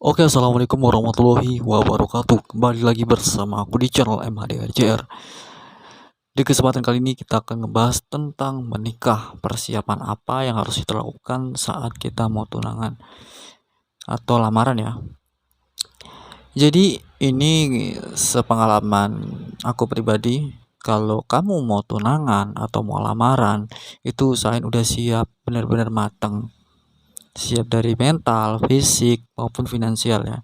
Oke, assalamualaikum warahmatullahi wabarakatuh. Kembali lagi bersama aku di channel MHDRJR. Di kesempatan kali ini kita akan ngebahas tentang menikah. Persiapan apa yang harus kita lakukan saat kita mau tunangan atau lamaran ya. Jadi ini sepengalaman aku pribadi. Kalau kamu mau tunangan atau mau lamaran, itu usahain udah siap, benar-benar mateng. Siap dari mental, fisik, maupun finansial ya.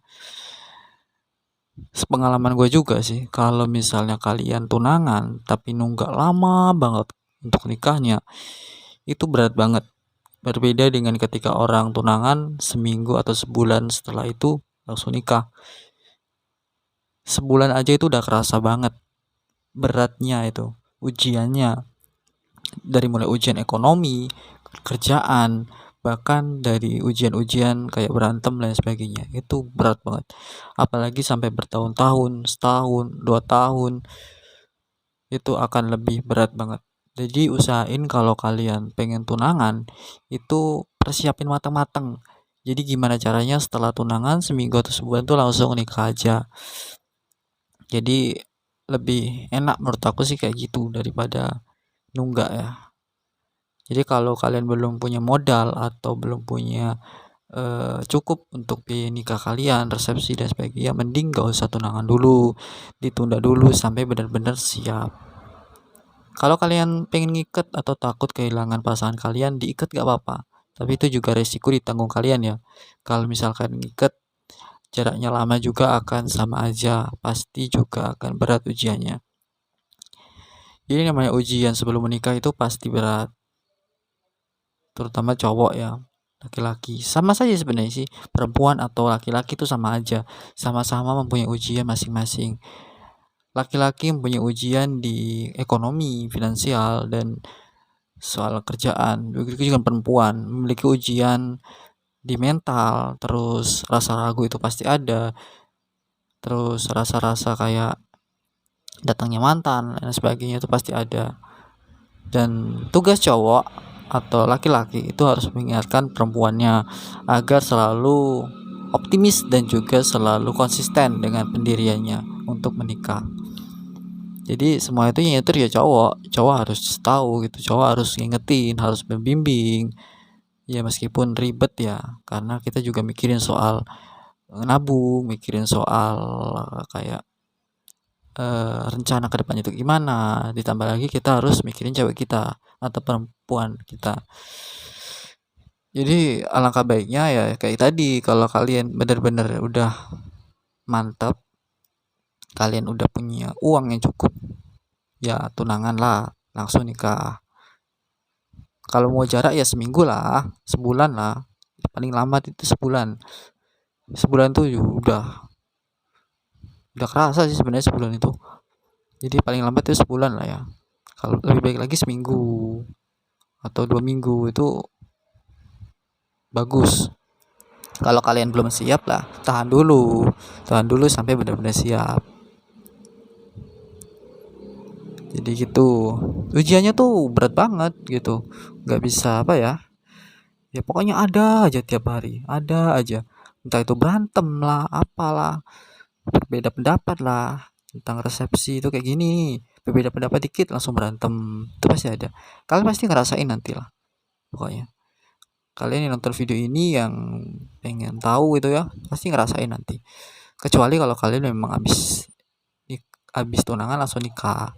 Sepengalaman gue juga sih, kalau misalnya kalian tunangan tapi nunggak lama banget untuk nikahnya, itu berat banget. Berbeda dengan ketika orang tunangan seminggu atau sebulan setelah itu langsung nikah. Sebulan aja itu udah kerasa banget beratnya itu, ujiannya. Dari mulai ujian ekonomi, kerjaan, bahkan dari ujian-ujian kayak berantem dan sebagainya. Itu berat banget. Apalagi sampai bertahun-tahun, setahun, 2 tahun, itu akan lebih berat banget. Jadi usahain kalau kalian pengen tunangan itu persiapin matang-matang. Jadi gimana caranya setelah tunangan seminggu atau sebulan tuh langsung nikah aja. Jadi lebih enak menurut aku sih kayak gitu daripada nunggak ya. Jadi kalau kalian belum punya modal atau belum punya cukup untuk biaya nikah kalian, resepsi dan sebagainya, mending gak usah tunangan dulu, ditunda dulu sampai benar-benar siap. Kalau kalian pengen ngikat atau takut kehilangan pasangan kalian, diikat gak apa-apa. Tapi itu juga resiko ditanggung kalian ya. Kalau misalkan ngikat, jaraknya lama juga akan sama aja. Pasti juga akan berat ujiannya. Jadi namanya ujian sebelum menikah itu pasti berat. Terutama cowok ya. Laki-laki. Sama saja sebenarnya sih. Perempuan atau laki-laki itu sama aja. Sama-sama mempunyai ujian masing-masing. Laki-laki mempunyai ujian di ekonomi, finansial, dan soal kerjaan. Begitu juga perempuan memiliki ujian di mental, terus rasa ragu itu pasti ada, terus rasa-rasa kayak datangnya mantan dan sebagainya itu pasti ada. Dan tugas cowok atau laki-laki itu harus mengingatkan perempuannya agar selalu optimis dan juga selalu konsisten dengan pendiriannya untuk menikah. Jadi semua itu yang nyetir ya cowok harus tahu gitu, cowok harus ngingetin, harus membimbing. Ya meskipun ribet ya, karena kita juga mikirin soal nabung, mikirin soal kayak rencana ke depannya itu gimana. Ditambah lagi kita harus mikirin cewek kita atau perempuan kita. Jadi alangkah baiknya ya kayak tadi, kalau kalian benar-benar udah mantap, kalian udah punya uang yang cukup, ya tunangan lah, langsung nikah. Kalau mau jarak ya seminggu lah, sebulan lah, paling lama itu sebulan. Sebulan tuh udah kerasa sih sebenarnya sebulan itu. Jadi paling lambat itu sebulan lah ya. Kalau lebih baik lagi seminggu atau 2 minggu itu bagus. Kalau kalian belum siap lah, tahan dulu sampai benar-benar siap. Jadi gitu. Ujiannya tuh berat banget gitu. Nggak bisa apa ya? Ya pokoknya ada aja tiap hari, ada aja. Entah itu berantem lah, apalah, berbeda pendapat lah tentang resepsi itu kayak gini. Berbeda pendapat dikit langsung berantem. Itu pasti ada. Kalian pasti ngerasain nanti lah. Pokoknya. Kalian yang nonton video ini yang pengen tahu itu ya, pasti ngerasain nanti. Kecuali kalau kalian memang habis tunangan langsung nikah.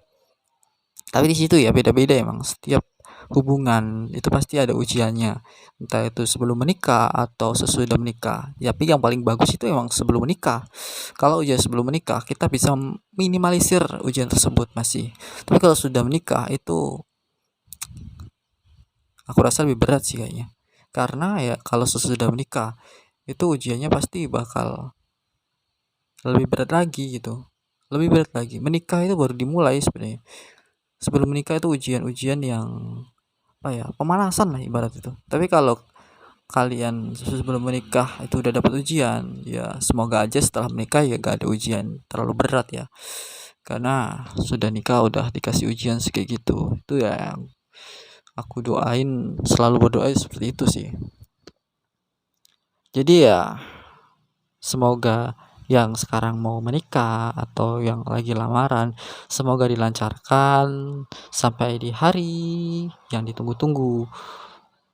Tapi di situ ya beda-beda emang, setiap hubungan itu pasti ada ujiannya, entah itu sebelum menikah atau sesudah menikah. Tapi yang paling bagus itu emang sebelum menikah. Kalau ujian sebelum menikah kita bisa minimalisir ujian tersebut masih, tapi kalau sudah menikah itu aku rasa lebih berat sih kayaknya. Karena ya kalau sesudah menikah itu ujiannya pasti bakal lebih berat lagi gitu, lebih berat lagi. Menikah itu baru dimulai sebenarnya. Sebelum menikah itu ujian-ujian yang apa ya, pemanasan lah ibarat itu. Tapi kalau kalian sebelum menikah itu udah dapat ujian, ya semoga aja setelah menikah ya gak ada ujian terlalu berat ya, karena sudah nikah udah dikasih ujian kayak gitu. Itu ya yang aku doain, selalu berdoa seperti itu sih. Jadi ya Semoga yang sekarang mau menikah atau yang lagi lamaran, semoga dilancarkan sampai di hari yang ditunggu-tunggu.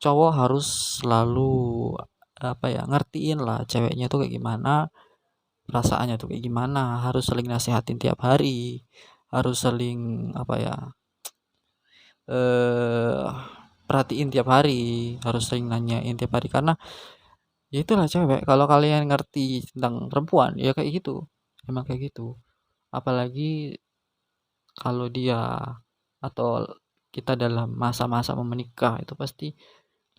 Cowok harus selalu ngertiin lah ceweknya tuh kayak gimana, perasaannya tuh kayak gimana, harus saling nasehatin tiap hari, harus saling eh perhatiin tiap hari, harus sering nanyain tiap hari, karena ya itulah cewek. Kalau kalian ngerti tentang perempuan ya kayak gitu, emang kayak gitu. Apalagi kalau dia atau kita dalam masa-masa mau menikah, itu pasti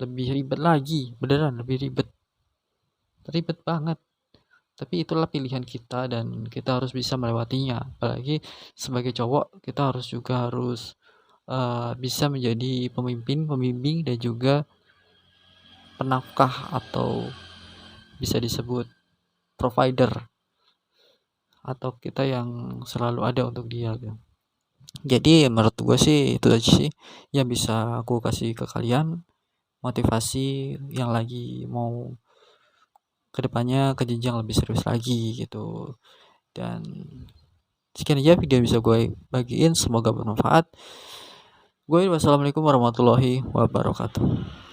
lebih ribet lagi, beneran lebih ribet, ribet banget. Tapi itulah pilihan kita dan kita harus bisa melewatinya. Apalagi sebagai cowok, kita harus bisa menjadi pemimpin, pembimbing, dan juga penafkah atau bisa disebut provider, atau kita yang selalu ada untuk dia gitu. Jadi menurut gue sih itu aja sih yang bisa aku kasih ke kalian, motivasi yang lagi mau kedepannya ke jenjang lebih serius lagi gitu. Dan sekian aja video yang bisa gue bagiin, semoga bermanfaat. Gue wassalamualaikum warahmatullahi wabarakatuh.